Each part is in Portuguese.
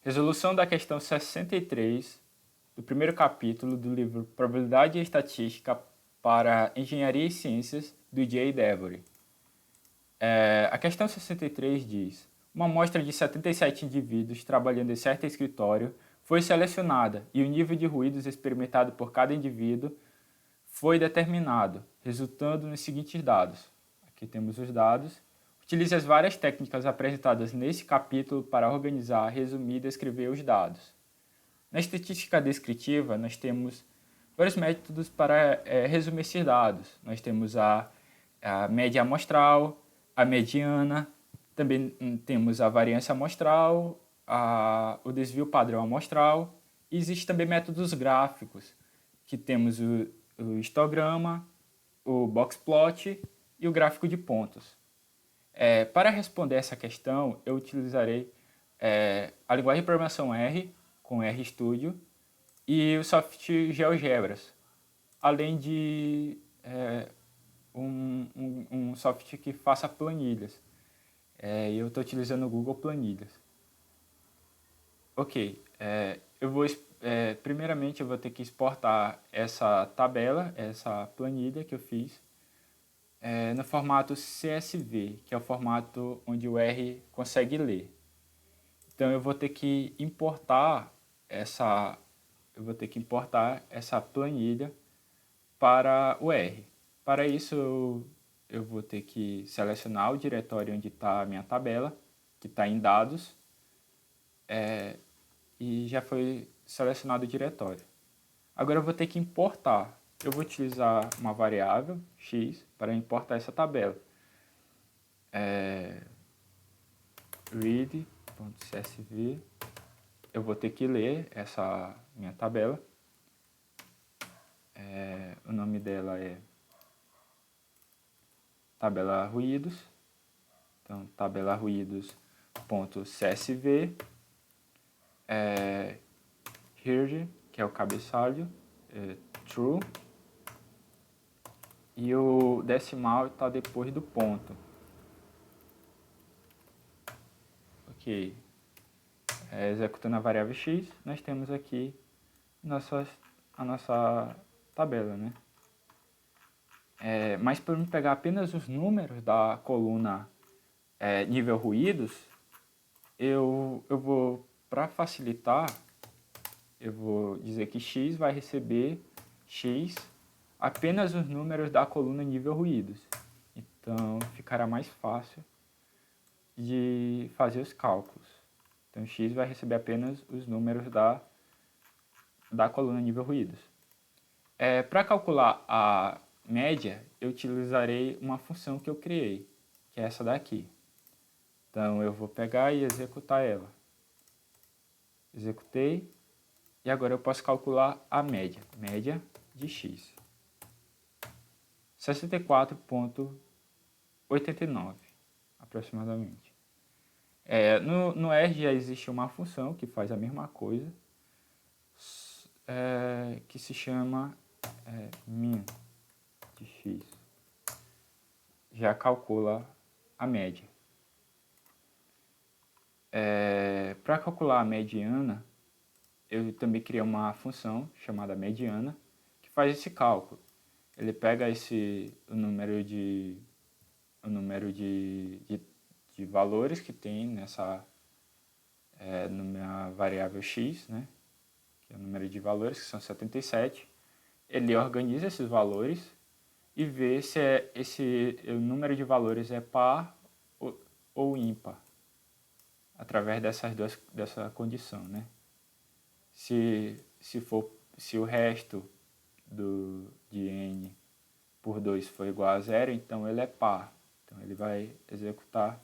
Resolução da questão 63 do primeiro capítulo do livro Probabilidade e Estatística para Engenharia e Ciências, do J. Devory. A questão 63 diz: uma amostra de 77 indivíduos trabalhando em certo escritório foi selecionada e o nível de ruídos experimentado por cada indivíduo foi determinado, resultando nos seguintes dados. Aqui temos os dados. Utilize as várias técnicas apresentadas nesse capítulo para organizar, resumir e descrever os dados. Na estatística descritiva, nós temos vários métodos para resumir esses dados. Nós temos a média amostral, a mediana, também temos a variância amostral, o desvio padrão amostral, e existem também métodos gráficos, que temos o histograma, o boxplot e o gráfico de pontos. Para responder essa questão, eu utilizarei a linguagem de programação R, com RStudio, e o software GeoGebras, além de um software que faça planilhas. Eu estou utilizando o Google Planilhas. Ok, primeiramente eu vou ter que exportar essa tabela, essa planilha que eu fiz, no formato CSV, que é o formato onde o R consegue ler. Então eu vou ter que importar essa planilha para o R. Para isso eu vou ter que selecionar o diretório onde está a minha tabela, que está em dados, e já foi selecionado o diretório. Agora eu vou ter que importar. Eu vou utilizar uma variável x para importar essa tabela. Read.csv. Eu vou ter que ler essa minha tabela. O nome dela é tabela ruídos. Então, tabela ruídos.csv. Here, que é o cabeçalho, true. E o decimal está depois do ponto. Ok. Executando a variável x, nós temos aqui a nossa tabela, né? Mas para eu pegar apenas os números da coluna nível ruídos, eu vou, para facilitar, eu vou dizer que x vai receber x apenas os números da coluna nível ruídos. Então ficará mais fácil de fazer os cálculos. Então x vai receber apenas os números da coluna nível ruídos. Para calcular a média, eu utilizarei uma função que eu criei, que é essa daqui. Então eu vou pegar e executar ela. Executei. E agora eu posso calcular a média. Média de x. 64,89 aproximadamente. No R já existe uma função que faz a mesma coisa, que se chama min de x. Já calcula a média. Para calcular a mediana, eu também criei uma função chamada mediana que faz esse cálculo. Ele pega o número de valores que tem numa variável x, né? Que é o número de valores, que são 77. Ele organiza esses valores e vê se o número de valores é par ou ímpar, através dessa condição, né? Se o resto de n por 2 for igual a zero, então ele é par. Então ele vai executar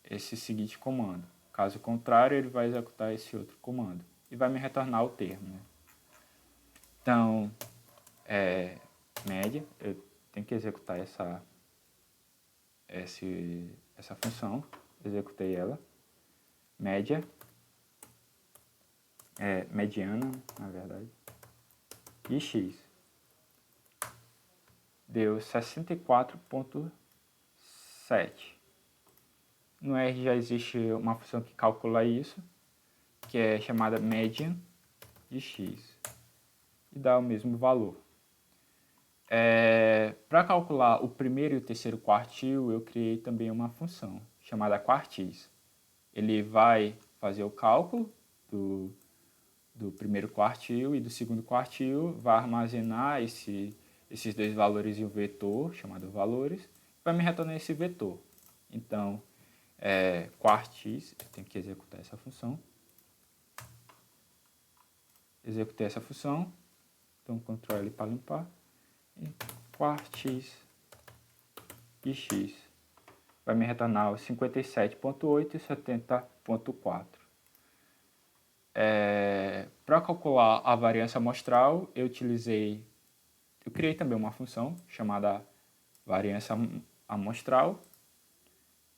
esse seguinte comando. Caso contrário, ele vai executar esse outro comando e vai me retornar o termo, né? Então, média, eu tenho que executar essa função. Executei ela. Média, mediana, na verdade, e x. Deu 64,7. No R já existe uma função que calcula isso. que é chamada median de x, e dá o mesmo valor. Para calcular o primeiro e o terceiro quartil, eu criei também uma função chamada quartis. Ele vai fazer o cálculo do primeiro quartil e do segundo quartil, vai armazenar esses dois valores em um vetor chamado valores, e vai me retornar esse vetor. Então, quartis, eu tenho que executar essa função. Executei essa função, então Ctrl L para limpar, e quartis de x vai me retornar os 57.8 e 70.4. Para calcular a variância amostral, eu criei também uma função chamada variância amostral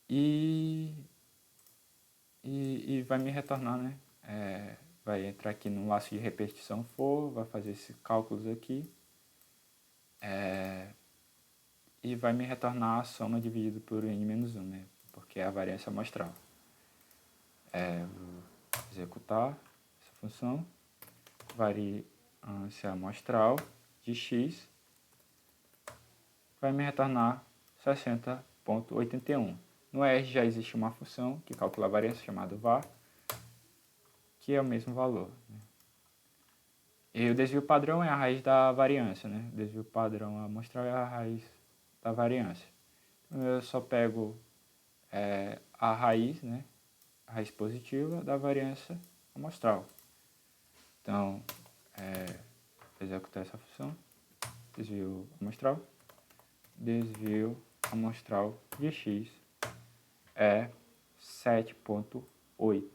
e vai me retornar, né? Vai entrar aqui no laço de repetição for, vai fazer esses cálculos aqui e vai me retornar a soma dividido por n-1, né? Porque é a variância amostral. Vou executar essa função, variância amostral de x vai me retornar 60.81. No R já existe uma função que calcula a variância chamada var, que é o mesmo valor, né? E o desvio padrão é a raiz da variância, né? O desvio padrão amostral é a raiz da variância. Então, eu só pego a raiz, né? A raiz positiva da variância amostral. Então, vou executar essa função, desvio amostral de x é 7.8,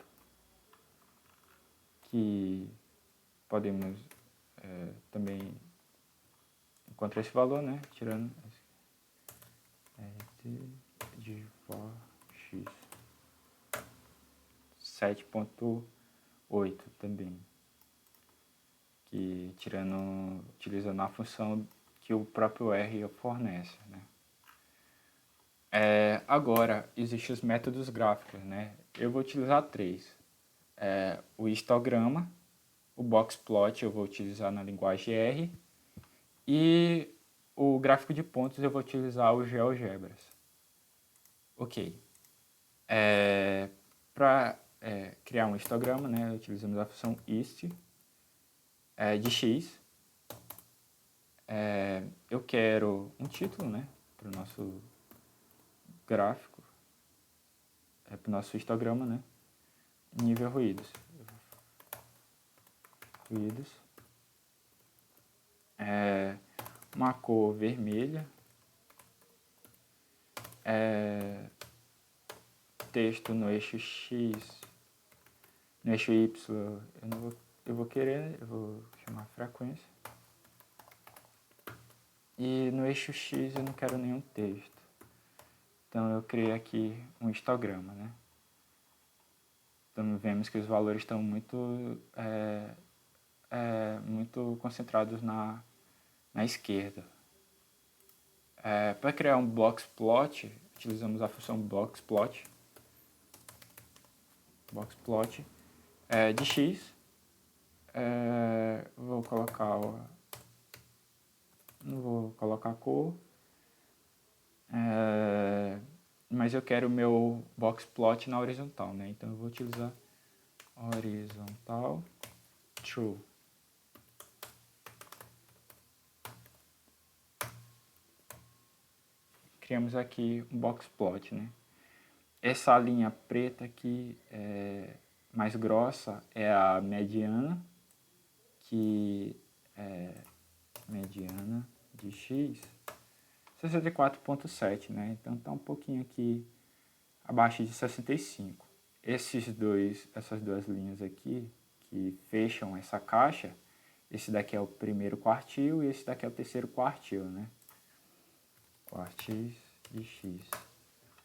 que podemos também encontrar esse valor, né? Tirando de var x 7.8 também, que utilizando a função que o próprio R fornece, né? Agora, existem os métodos gráficos, né? Eu vou utilizar 3. O histograma, o boxplot eu vou utilizar na linguagem R e o gráfico de pontos eu vou utilizar o GeoGebras. Ok. Para criar um histograma, né, utilizamos a função hist de x. Eu quero um título, né, para o nosso gráfico, para o nosso histograma, né, nível ruídos. Uma cor vermelha, texto no eixo X, no eixo Y, eu vou chamar frequência, e no eixo X eu não quero nenhum texto, então eu criei aqui um histograma, né? Então vemos que os valores estão muito concentrados na esquerda. Para criar um boxplot, utilizamos a função boxplot de x. Vou colocar não vou colocar a cor, mas eu quero o meu boxplot na horizontal, né? Então eu vou utilizar horizontal true. Criamos aqui um boxplot, né? Essa linha preta aqui, mais grossa, é a mediana, que é mediana de x 64.7, né? Então está um pouquinho aqui abaixo de 65. Essas duas linhas aqui que fecham essa caixa, esse daqui é o primeiro quartil e esse daqui é o terceiro quartil, né? Quartis de x,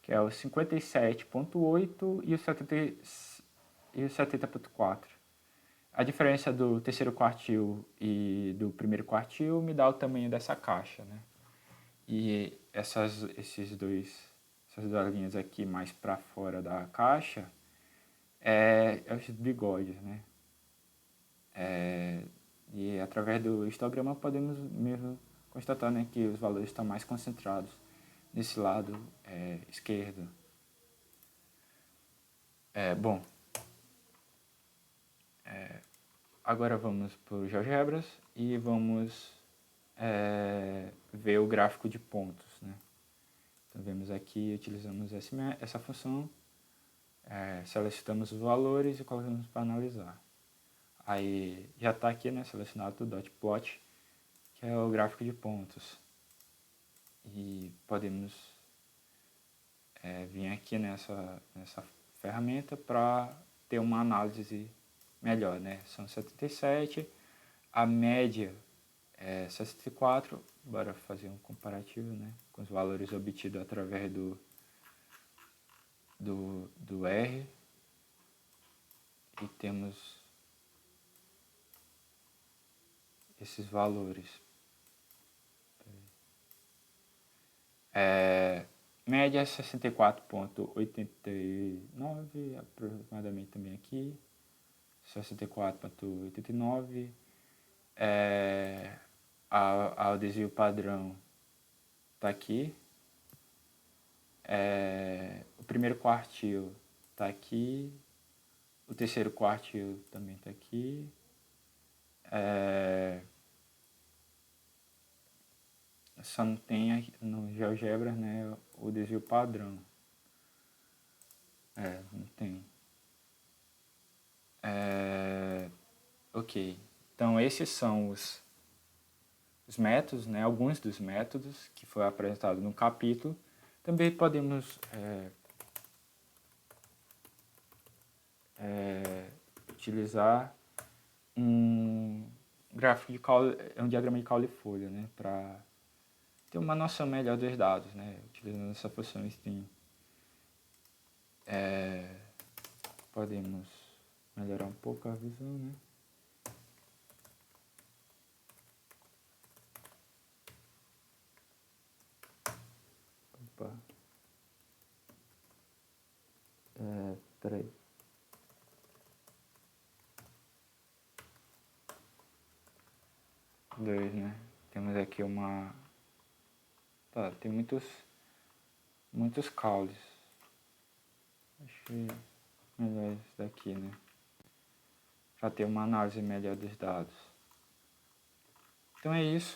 que é o 57.8 e o 70.4. A diferença do terceiro quartil e do primeiro quartil me dá o tamanho dessa caixa, né? E essas duas linhas aqui mais para fora da caixa é os bigodes, né? E através do histograma podemos mesmo constatar, né, que os valores estão mais concentrados nesse lado esquerdo. Bom, agora vamos para os GeoGebras e vamos ver o gráfico de pontos, né? Então vemos aqui, utilizamos essa função, selecionamos os valores e colocamos para analisar. Aí já está aqui, né, selecionado o dot plot, que é o gráfico de pontos. E podemos vir aqui nessa ferramenta para ter uma análise melhor, né? São 77, a média é 64, bora fazer um comparativo, né, com os valores obtidos através do R, e temos esses valores. Média 64,89, aproximadamente também aqui, 64,89. O desvio padrão está aqui. O primeiro quartil está aqui. O terceiro quartil também está aqui. Só não tem no GeoGebra, né, o desvio padrão. Não tem. Ok. Então esses são os métodos, né, alguns dos métodos que foi apresentado no capítulo. Também podemos utilizar um gráfico de caule, um diagrama de caule folha, né, para ter uma noção melhor dos dados, né, utilizando essa função STEAM. Podemos melhorar um pouco a visão, né. Opa. Peraí. Dois, né? Temos aqui uma... Tá, tem muitos caules. Acho que melhor isso daqui, né? Para ter uma análise melhor dos dados. Então é isso.